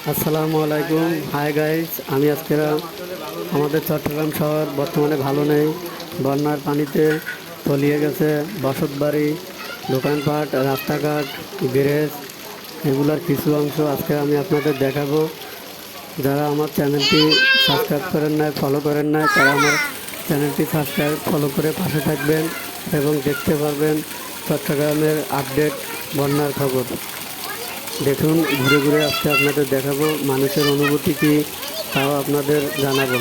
আসসালামু আলাইকুম। Hi guys, আমি আজকে আমাদের চট্টগ্রাম শহর বর্তমানে ভালো নেই। বন্যার পানিতে তলিয়ে গেছে বসতবাড়ি, দোকানপাট, রাস্তাঘাট, গ্যারেজ, এগুলার কিছু অংশ আজকে আমি আপনাদের দেখাবো। যারা আমার চ্যানেলটি সাবস্ক্রাইব করেন নাই, ফলো করেন নাই, তারা আমার চ্যানেলটি সাবস্ক্রাইব ফলো করে পাশে থাকবেন এবং দেখতে পারবেন চট্টগ্রামের আপডেট বন্যার খবর। দেখুন, ঘুরে ঘুরে আজকে আপনাদের দেখাবো, মানুষের অনুভূতি কী তাও আপনাদের জানাবো।